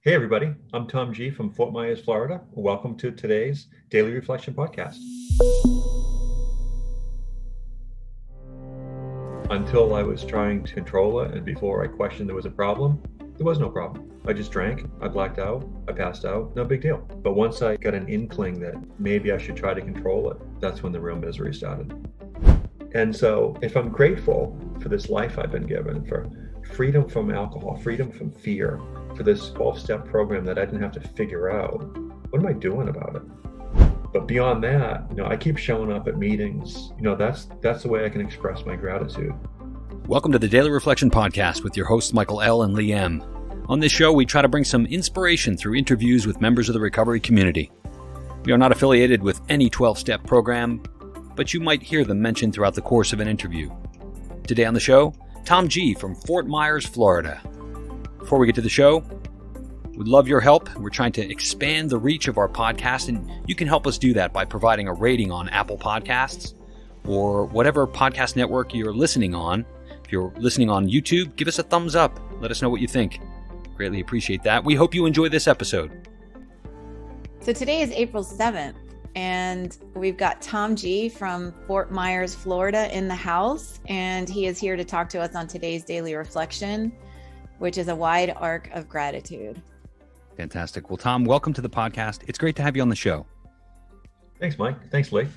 Hey, everybody. I'm Tom G from Fort Myers, Florida. Welcome to today's Daily Reflection Podcast. Until I was trying to control it and before I questioned there was a problem, there was no problem. I just drank, I blacked out, I passed out, no big deal. But once I got an inkling that maybe I should try to control it, that's when the real misery started. And so if I'm grateful for this life I've been given, for freedom from alcohol, freedom from fear, for this 12-step program that I didn't have to figure out, what am I doing about it? But beyond that, I keep showing up at meetings. That's the way I can express my gratitude. Welcome to the Daily Reflection Podcast with your hosts Michael L. and Lee M. On this show, we try to bring some inspiration through interviews with members of the recovery community. We are not affiliated with any 12-step program, but you might hear them mentioned throughout the course of an interview. Today on the show, Tom G. from Fort Myers, Florida. Before we get to the show, we'd love your help. We're trying to expand the reach of our podcast, and you can help us do that by providing a rating on Apple Podcasts or whatever podcast network you're listening on. If you're listening on YouTube, give us a thumbs up. Let us know what you think. Greatly appreciate that. We hope you enjoy this episode. So today is April 7th, and we've got Tom G. from Fort Myers, Florida in the house, and he is here to talk to us on today's Daily Reflection, which is a wide arc of gratitude. Fantastic. Well, Tom, welcome to the podcast. It's great to have you on the show. Thanks, Mike. Thanks, Lee.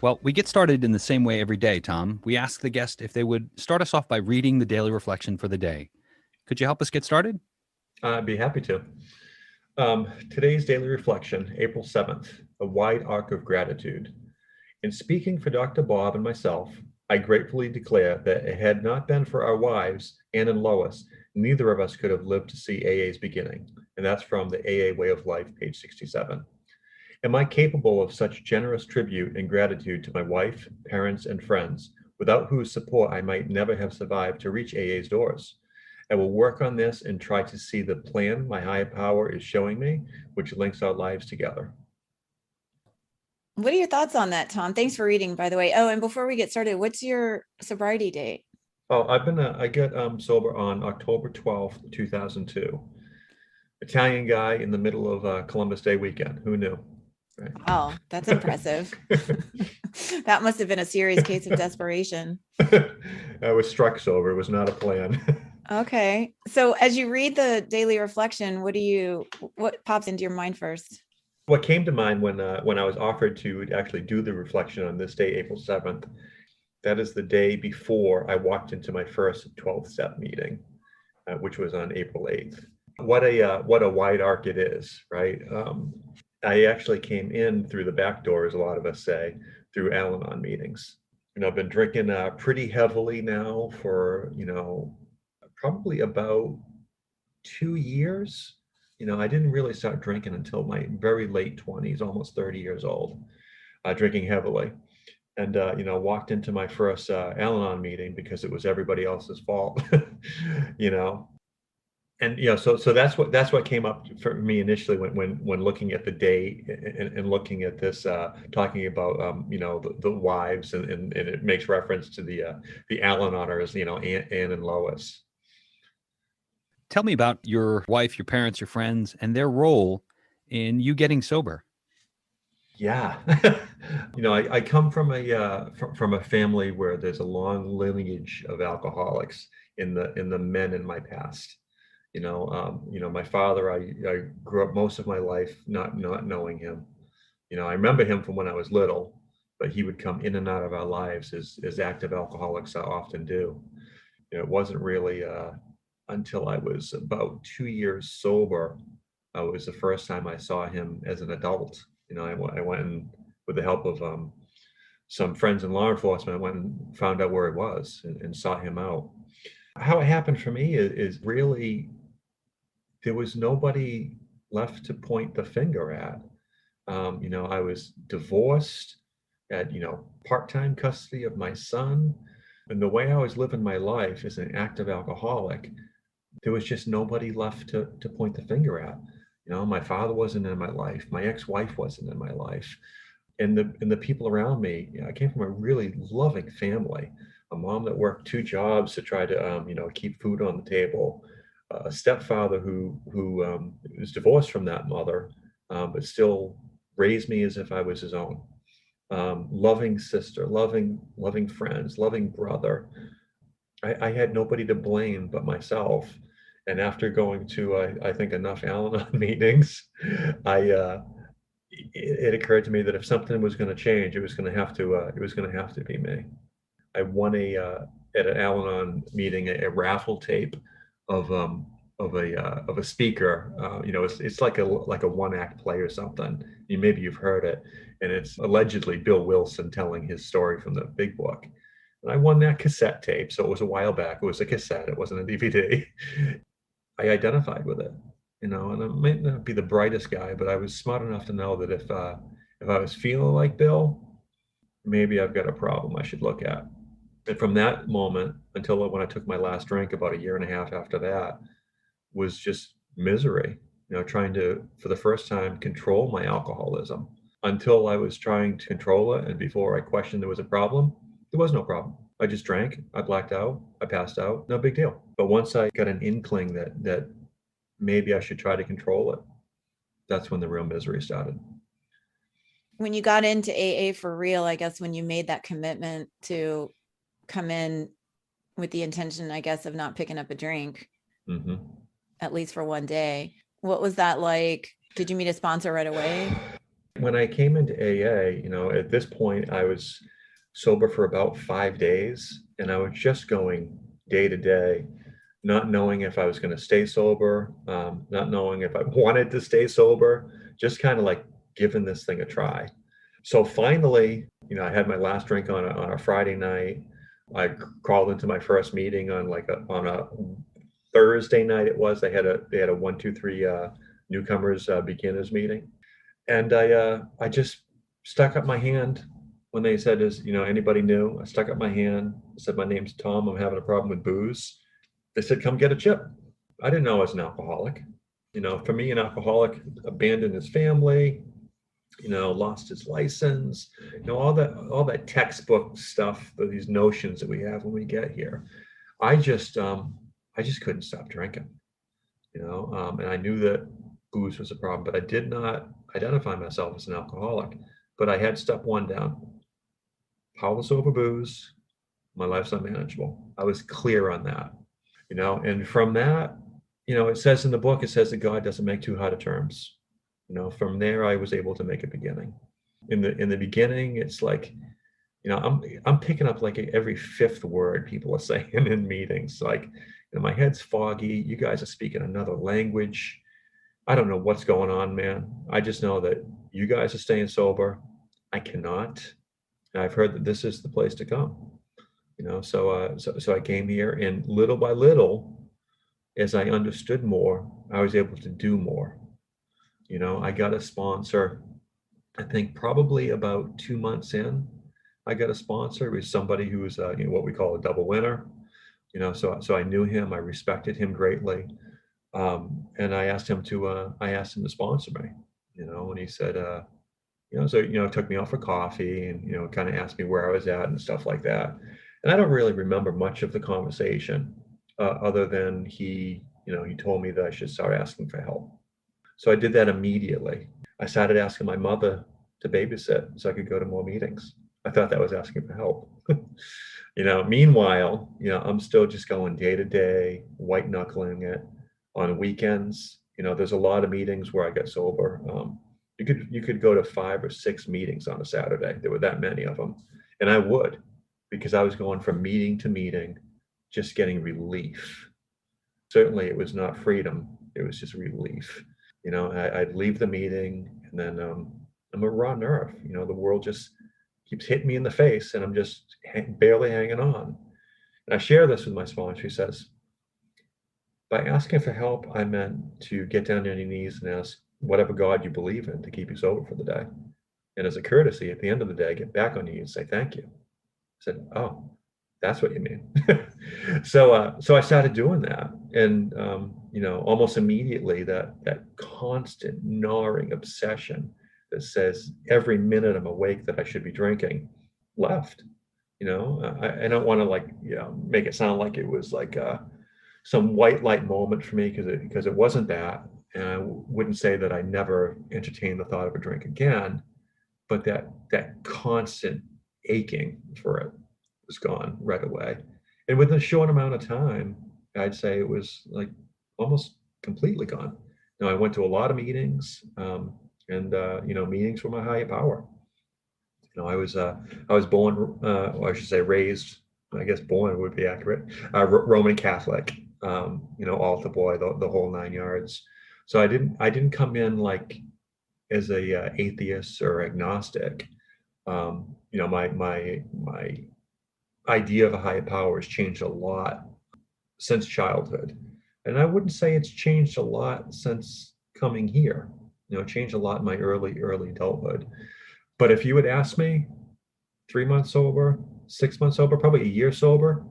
Well, we get started in the same way every day, Tom. We ask the guest if they would start us off by reading the daily reflection for the day. Could you help us get started? I'd be happy to. Today's daily reflection, April 7th, a wide arc of gratitude. In speaking for Dr. Bob and myself, I gratefully declare that it had not been for our wives, Ann and Lois, neither of us could have lived to see AA's beginning. And that's from the AA Way of Life, page 67. Am I capable of such generous tribute and gratitude to my wife, parents, and friends, without whose support I might never have survived to reach AA's doors? I will work on this and try to see the plan my higher power is showing me, which links our lives together. What are your thoughts on that, Tom? Thanks for reading, by the way. Oh, and before we get started, what's your sobriety date? Oh, I got sober on October 12th, 2002. Italian guy in the middle of Columbus Day weekend. Who knew? Right. Oh, that's impressive. That must have been a serious case of desperation. I was struck sober. It was not a plan. Okay. So as you read the daily reflection, what pops into your mind first? What came to mind when I was offered to actually do the reflection on this day, April 7th, that is the day before I walked into my first 12-step meeting, which was on April 8th. What a wide arc it is, right? I actually came in through the back door, as a lot of us say, through Al-Anon meetings. I've been drinking pretty heavily now for, probably about 2 years. I didn't really start drinking until my very late 20s, almost 30 years old, drinking heavily. And, walked into my first Al-Anon meeting because it was everybody else's fault, And, so that's what came up for me initially when looking at the day and looking at this, talking about, the wives and it makes reference to the Al-Anoners, Ann and Lois. Tell me about your wife, your parents, your friends, and their role in you getting sober. Yeah. I come from a family where there's a long lineage of alcoholics in the men in my past. My father, I grew up most of my life not knowing him. I remember him from when I was little, but he would come in and out of our lives as active alcoholics often do. It wasn't really until I was about 2 years sober, it was the first time I saw him as an adult. I went and, with the help of some friends in law enforcement, I went and found out where he was and sought him out. How it happened for me is really, there was nobody left to point the finger at. I was divorced, had, part-time custody of my son. And the way I was living my life as an active alcoholic, there was just nobody left to point the finger at. My father wasn't in my life. My ex-wife wasn't in my life. And the people around me, I came from a really loving family, a mom that worked 2 jobs to try to, keep food on the table. a stepfather who was divorced from that mother, but still raised me as if I was his own. Loving sister, loving friends, loving brother. I had nobody to blame but myself. And after going to, I think, enough Al-Anon meetings, it occurred to me that if something was going to change, it was going to have to be me. I won at an Al-Anon meeting a raffle tape of of a speaker. It's like a one act play or something. Maybe you've heard it, and it's allegedly Bill Wilson telling his story from the Big Book. And I won that cassette tape, so it was a while back. It was a cassette. It wasn't a DVD. I identified with it, and I might not be the brightest guy, but I was smart enough to know that if I was feeling like Bill, maybe I've got a problem I should look at. And from that moment until when I took my last drink, about a year and a half after that, was just misery. Trying to, for the first time, control my alcoholism. Until I was trying to control it, and before I questioned there was a problem, there was no problem. I just drank, I blacked out, I passed out, no big deal. But once I got an inkling that maybe I should try to control it, that's when the real misery started. When you got into AA for real, I guess when you made that commitment to come in with the intention, I guess, of not picking up a drink, at least for one day, what was that like? Did you meet a sponsor right away? When I came into AA, at this point, I was sober for about 5 days, and I was just going day to day, not knowing if I was going to stay sober, not knowing if I wanted to stay sober, just kind of like giving this thing a try. So finally, I had my last drink on a Friday night. I crawled into my first meeting on a Thursday night. It was they had a 1, 2, 3 newcomers beginners meeting, and I just stuck up my hand when they said, "Is anybody new?" I stuck up my hand. I said, "My name's Tom. I'm having a problem with booze." They said, "Come get a chip." I didn't know I was an alcoholic. For me, an alcoholic abandoned his family, lost his license, all that textbook stuff, these notions that we have when we get here. I just couldn't stop drinking, and I knew that booze was a problem, but I did not identify myself as an alcoholic. But I had step one down: powerless over booze, my life's unmanageable. I was clear on that, and from that, it says in the book, it says that God doesn't make too hard of terms. From there, I was able to make a beginning. In the beginning, it's like, I'm picking up like every fifth word people are saying in meetings. Like, my head's foggy. You guys are speaking another language. I don't know what's going on, man. I just know that you guys are staying sober. I cannot. And I've heard that this is the place to come. So I came here, and little by little, as I understood more, I was able to do more. I got a sponsor, I think probably about 2 months in. I got a sponsor. It was somebody who was what we call a double winner. So I knew him, I respected him greatly. And I asked him to sponsor me, and he said, it took me out for coffee and, kind of asked me where I was at and stuff like that. And I don't really remember much of the conversation, other than he told me that I should start asking for help. So I did that immediately. I started asking my mother to babysit so I could go to more meetings. I thought that was asking for help. Meanwhile, I'm still just going day to day, white knuckling it. On weekends, there's a lot of meetings where I get sober. You could go to 5 or 6 meetings on a Saturday. There were that many of them, and I would, because I was going from meeting to meeting, just getting relief. Certainly, it was not freedom; it was just relief. I'd leave the meeting, and then I'm a raw nerve. The world just keeps hitting me in the face, and I'm just barely hanging on. And I share this with my sponsor. He says, by asking for help, I meant to get down on your knees and ask whatever God you believe in to keep you sober for the day. And as a courtesy, at the end of the day, get back on your knees and say thank you. I said, oh, that's what you mean. So I started doing that. And, almost immediately that constant gnawing obsession that says every minute I'm awake that I should be drinking left. I don't want to make it sound like it was like some white light moment for me because it wasn't that. And I wouldn't say that I never entertained the thought of a drink again, but that constant aching for it was gone right away. And within a short amount of time, I'd say it was like almost completely gone. Now I went to a lot of meetings, and meetings were my higher power. I was born, or I should say raised, I guess born would be accurate, Roman Catholic, altar boy, the whole nine yards. So I didn't come in like as a atheist or agnostic. My idea of a higher power has changed a lot since childhood, and I wouldn't say it's changed a lot since coming here. It changed a lot in my early adulthood. But if you would ask me 3 months sober, 6 months sober, probably a year sober,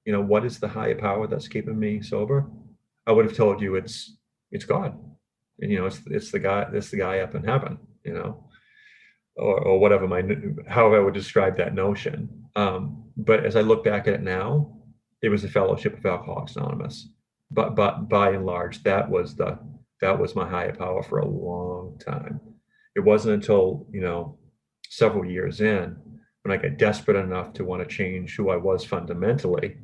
what is the higher power that's keeping me sober? I would have told you it's God. And it's the guy up in heaven, or whatever however I would describe that notion. But as I look back at it now, it was the Fellowship of Alcoholics Anonymous. But by and large, that was my higher power for a long time. It wasn't until, several years in, when I got desperate enough to want to change who I was fundamentally,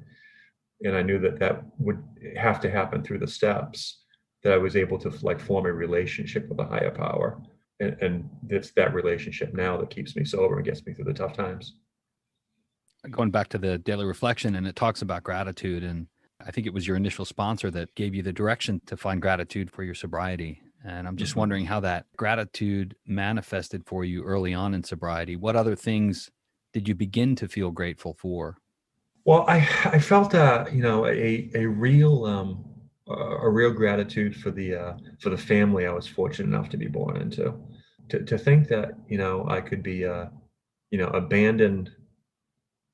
and I knew that would have to happen through the steps, that I was able to like form a relationship with a higher power. And it's that relationship now that keeps me sober and gets me through the tough times. Going back to the daily reflection, and it talks about gratitude, and I think it was your initial sponsor that gave you the direction to find gratitude for your sobriety. And I'm just wondering how that gratitude manifested for you early on in sobriety. What other things did you begin to feel grateful for? Well, I felt a real gratitude for the family I was fortunate enough to be born into. To think that I could be abandoned.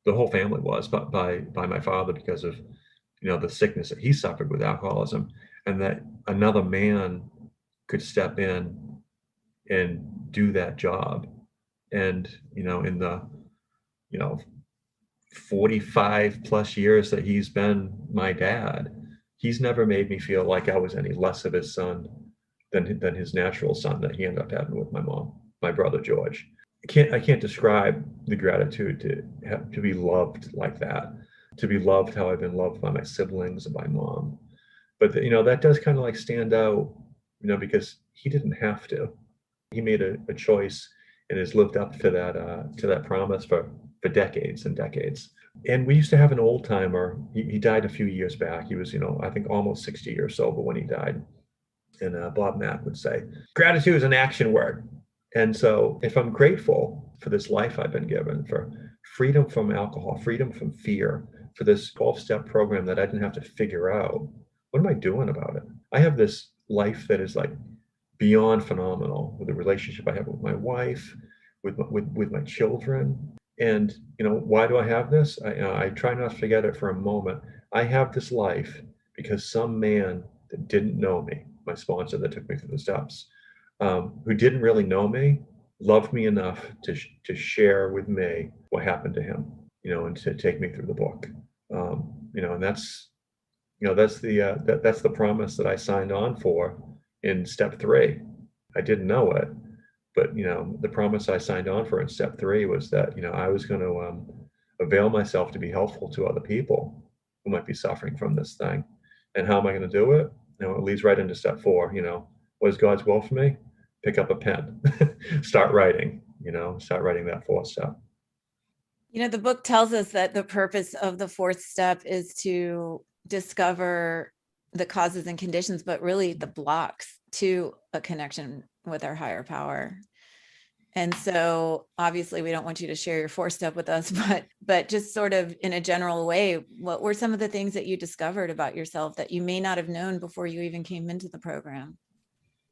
The whole family was, but by my father, because of the sickness that he suffered with alcoholism, and that another man could step in and do that job. And in the 45 plus years that he's been my dad, he's never made me feel like I was any less of his son than his natural son that he ended up having with my brother George. I can't describe the gratitude to be loved like that, to be loved how I've been loved by my siblings and my mom. But that does kind of like stand out, because he didn't have to. He made a choice and has lived up to that promise for decades and decades. And we used to have an old timer. He died a few years back. He was, I think almost 60 years sober when he died. And Bob Mack would say, gratitude is an action word. And so if I'm grateful for this life I've been given, for freedom from alcohol, freedom from fear, for this 12-step program that I didn't have to figure out, what am I doing about it? I have this life that is like beyond phenomenal, with the relationship I have with my wife, with my children. And why do I have this? I try not to forget it for a moment. I have this life because some man that didn't know me, my sponsor that took me through the steps, who didn't really know me, loved me enough to share with me what happened to him, and to take me through the book. And that's the promise that I signed on for in step 3. I didn't know it, but the promise I signed on for in step 3 was that I was going to avail myself to be helpful to other people who might be suffering from this thing. And how am I going to do it? It leads right into step 4. What is God's will for me? Pick up a pen, start writing that 4th step. The book tells us that the purpose of the 4th step is to discover the causes and conditions, but really the blocks to a connection with our higher power. And so obviously we don't want you to share your 4th step with us, but just sort of in a general way, what were some of the things that you discovered about yourself that you may not have known before you even came into the program?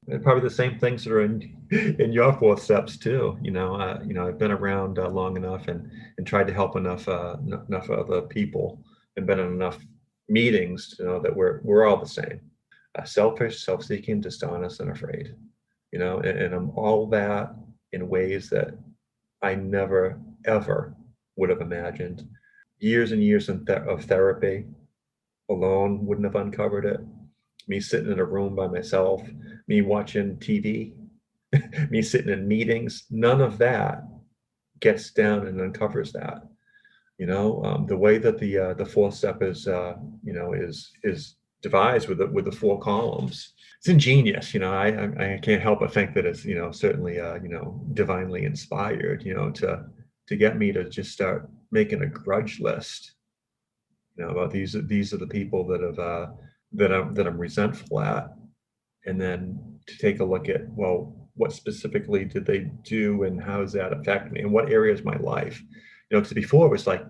And probably the same things that are in your 4th steps too. I've been around long enough and tried to help enough other people, and been in enough meetings to know that we're all the same: selfish, self-seeking, dishonest, and afraid. And I'm all that in ways that I never ever would have imagined. Years and years of therapy alone wouldn't have uncovered it. Me sitting in a room by myself, me watching TV, me sitting in meetings, none of that gets down and uncovers that. The way that the fourth step is, is devised with the four columns. It's ingenious. I can't help but think that it's certainly divinely inspired. To get me to just start making a grudge list. About these are the people that I'm resentful at, and then to take a look at, well, what specifically did they do and how does that affect me and what areas of my life. Because before it was like,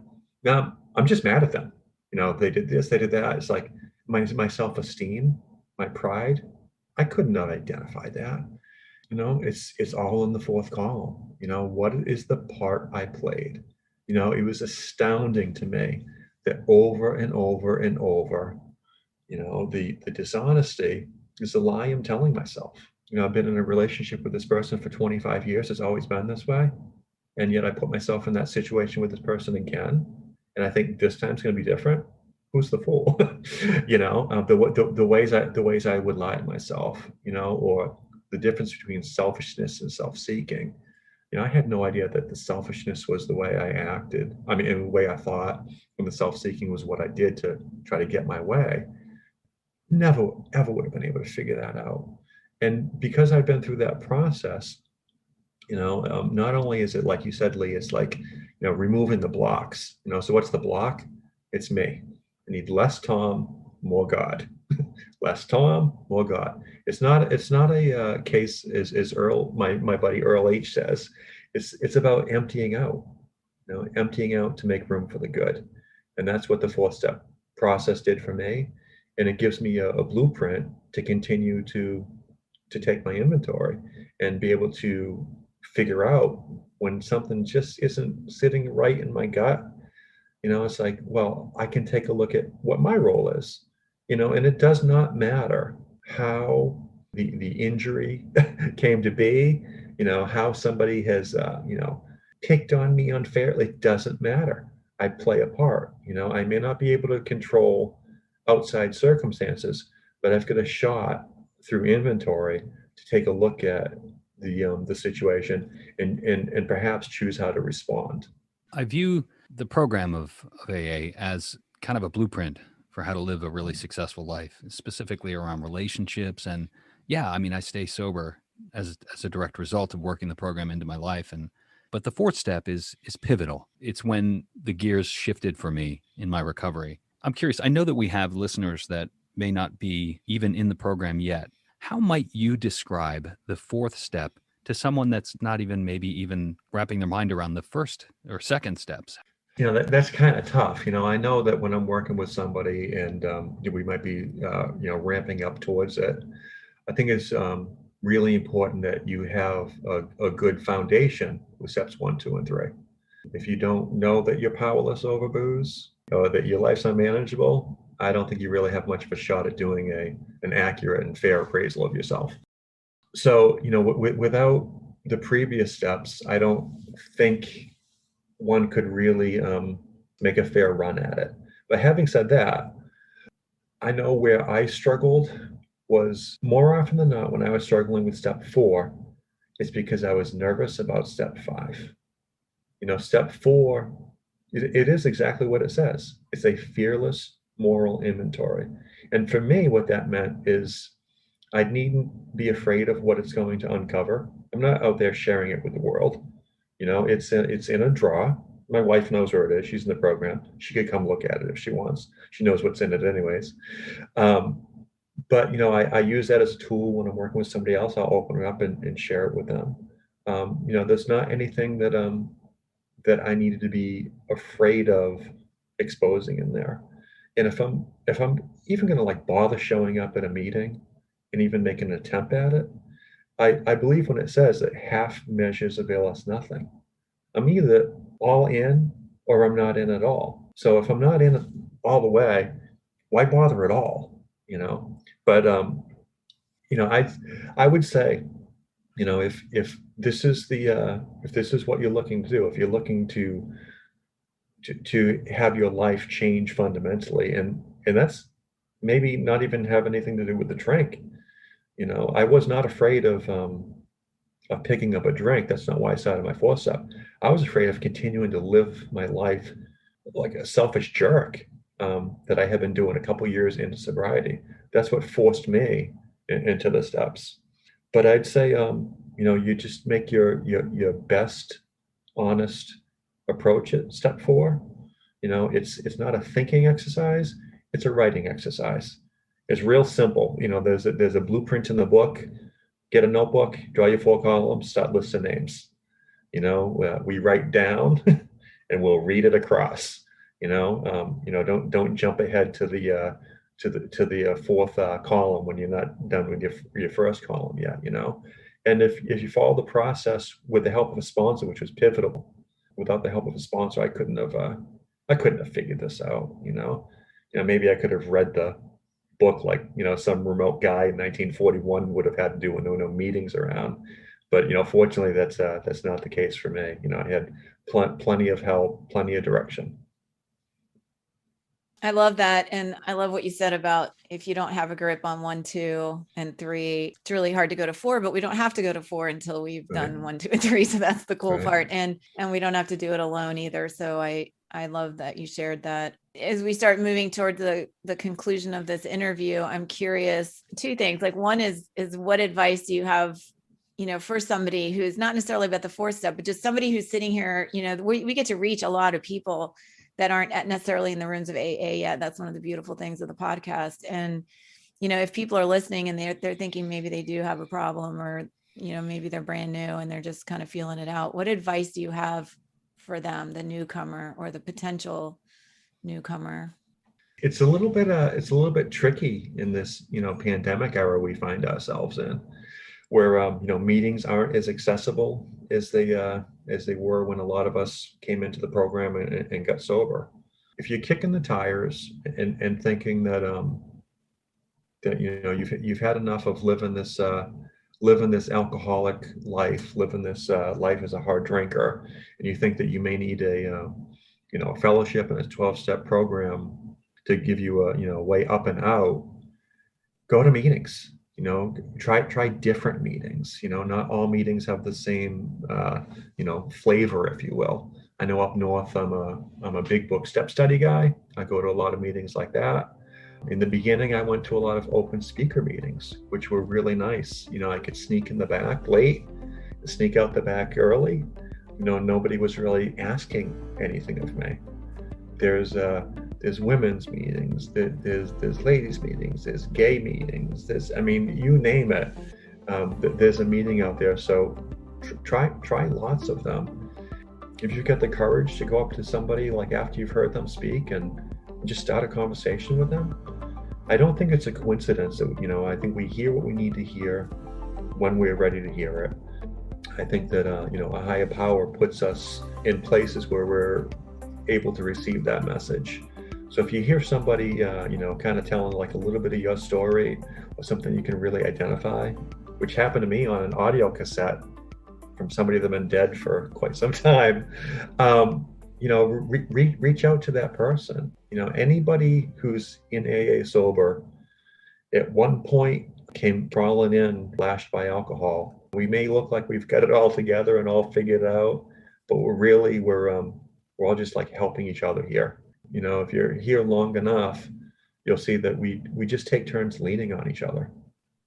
no, I'm just mad at them. They did this, they did that. It's like my self-esteem, my pride, I could not identify that. It's all in the fourth column. What is the part I played? It was astounding to me that over and over and over, the dishonesty is the lie I'm telling myself. I've been in a relationship with this person for 25 years. It's always been this way. And yet I put myself in that situation with this person again. And I think this time's going to be different. Who's the fool? The ways I would lie to myself, or the difference between selfishness and self-seeking. I had no idea that the selfishness was the way I acted. I mean, in the way I thought, and the self-seeking was what I did to try to get my way. Never, ever would have been able to figure that out. And because I've been through that process, not only is it like you said, Lee, it's like, removing the blocks. So what's the block? It's me. I need less Tom, more God. Less Tom, more God. It's not a case as Earl, my buddy Earl H says. It's about emptying out. Emptying out to make room for the good, and that's what the fourth step process did for me. And it gives me a blueprint to continue to take my inventory and be able to figure out when something just isn't sitting right in my gut. It's like, well, I can take a look at what my role is, and it does not matter how the injury came to be, how somebody has, picked on me unfairly. It doesn't matter. I play a part. I may not be able to control outside circumstances, but I've got a shot through inventory to take a look at the situation and perhaps choose how to respond. I view the program of AA as kind of a blueprint for how to live a really successful life, specifically around relationships. And yeah, I mean, I stay sober as a direct result of working the program into my life. But the fourth step is pivotal. It's when the gears shifted for me in my recovery. I'm curious. I know that we have listeners that may not be even in the program yet. How might you describe the fourth step to someone that's not even maybe even wrapping their mind around the first or second steps? That's kind of tough. I know that when I'm working with somebody and we might be, ramping up towards it, I think it's really important that you have a good foundation with steps 1, 2, and 3. If you don't know that you're powerless over booze or that your life's unmanageable, I don't think you really have much of a shot at doing an accurate and fair appraisal of yourself. So, without the previous steps, I don't think one could really make a fair run at it. But having said that, I know where I struggled was more often than not when I was struggling with step 4, it's because I was nervous about step 5. Step 4, it is exactly what it says. It's a fearless moral inventory. And for me, what that meant is I needn't be afraid of what it's going to uncover. I'm not out there sharing it with the world. It's in a drawer. My wife knows where it is. She's in the program. She could come look at it if she wants. She knows what's in it anyways. But I use that as a tool when I'm working with somebody else. I'll open it up and share it with them. There's not anything that I needed to be afraid of exposing in there. And if I'm even going to like bother showing up at a meeting and even make an attempt at it, I believe when it says that half measures avail us nothing. I'm either all in or I'm not in at all. So if I'm not in all the way, why bother at all? But I would say, if this is if this is what you're looking to do, if you're looking to have your life change fundamentally, and And that's maybe not even have anything to do with the drink. I was not afraid of picking up a drink. That's not why I started my fourth step. I was afraid of continuing to live my life like a selfish jerk, that I had been doing a couple years into sobriety. That's what forced me into the steps. But I'd say, you just make your best honest approach at step four. It's not a thinking exercise, it's a writing exercise. It's real simple. There's a blueprint in the book. Get a notebook, draw your 4 columns, start listing names. We write down and we'll read it across. Don't jump ahead to the fourth column when you're not done with your first column yet. And if you follow the process with the help of a sponsor, which was pivotal. Without the help of a sponsor, I couldn't have figured this out. Maybe I could have read the book like some remote guy in 1941 would have had to do when there were no meetings around. But fortunately, that's not the case for me. I had plenty of help, plenty of direction. I love that. And I love what you said about if you don't have a grip on 1, 2, and 3, it's really hard to go to 4, but we don't have to go to 4 until we've done 1, 2, and 3. So that's the cool part. And we don't have to do it alone either. So I love that you shared that. As we start moving toward the conclusion of this interview, I'm curious, 2 things. Like, one is what advice do you have, for somebody who's not necessarily about the 4th step, but just somebody who's sitting here, we get to reach a lot of people that aren't necessarily in the rooms of AA yet. That's one of the beautiful things of the podcast. And, if people are listening and they're thinking maybe they do have a problem, or, maybe they're brand new and they're just kind of feeling it out, what advice do you have for them, the newcomer or the potential newcomer? It's a little bit tricky in this, pandemic era we find ourselves in, where meetings aren't as accessible as they were when a lot of us came into the program and got sober. If you're kicking the tires and thinking that you've had enough of living this alcoholic life, living this life as a hard drinker, and you think that you may need a fellowship and a 12-step program to give you a way up and out, go to meetings. Try different meetings. Not all meetings have the same flavor, if you will. I know up north I'm a big book step study guy. I go to a lot of meetings like that. In the beginning, I went to a lot of open speaker meetings, which were really nice. I could sneak in the back late, sneak out the back early. Nobody was really asking anything of me. There's women's meetings, there's ladies meetings, there's gay meetings, you name it. There's a meeting out there. So try lots of them. If you've got the courage to go up to somebody like after you've heard them speak and just start a conversation with them, I don't think it's a coincidence that I think we hear what we need to hear when we're ready to hear it. I think that a higher power puts us in places where we're able to receive that message. So if you hear somebody, kind of telling like a little bit of your story or something you can really identify, which happened to me on an audio cassette from somebody that's been dead for quite some time, reach out to that person. Anybody who's in AA sober at one point came crawling in, lashed by alcohol. We may look like we've got it all together and all figured out, but we're all just like helping each other here. If you're here long enough, you'll see that we just take turns leaning on each other.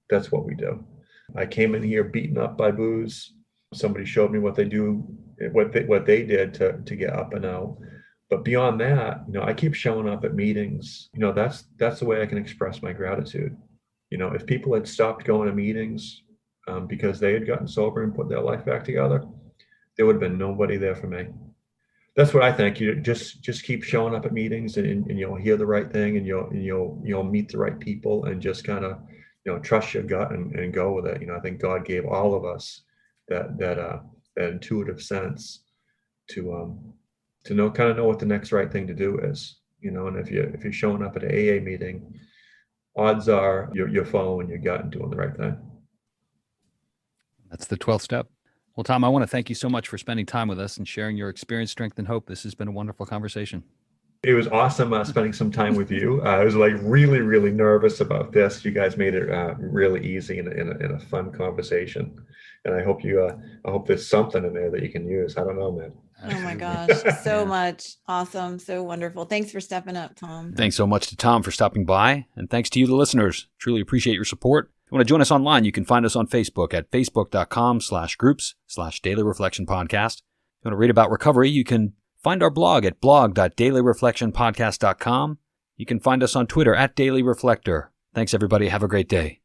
That's what we do. I came in here beaten up by booze. Somebody showed me what they did to get up and out. But beyond that, I keep showing up at meetings. That's the way I can express my gratitude. If people had stopped going to meetings because they had gotten sober and put their life back together, there would have been nobody there for me. That's what I think. You just keep showing up at meetings and you'll hear the right thing and you'll meet the right people and just kind of trust your gut and go with it. I think God gave all of us that intuitive sense to know what the next right thing to do is. And if you're showing up at an AA meeting, odds are you're following your gut and doing the right thing. That's the 12th step. Well, Tom, I want to thank you so much for spending time with us and sharing your experience, strength, and hope. This has been a wonderful conversation. It was awesome spending some time with you. I was like really, really nervous about this. You guys made it really easy and in a fun conversation. And I hope there's something in there that you can use. I don't know, man. Oh my gosh, so Yeah. much. Awesome. So wonderful. Thanks for stepping up, Tom. Thanks so much to Tom for stopping by, and thanks to you, the listeners. Truly appreciate your support. If you want to join us online, you can find us on Facebook at facebook.com/groups/Daily Reflection Podcast. If you want to read about recovery, you can find our blog at blog.dailyreflectionpodcast.com. You can find us on Twitter at Daily Reflector. Thanks, everybody. Have a great day.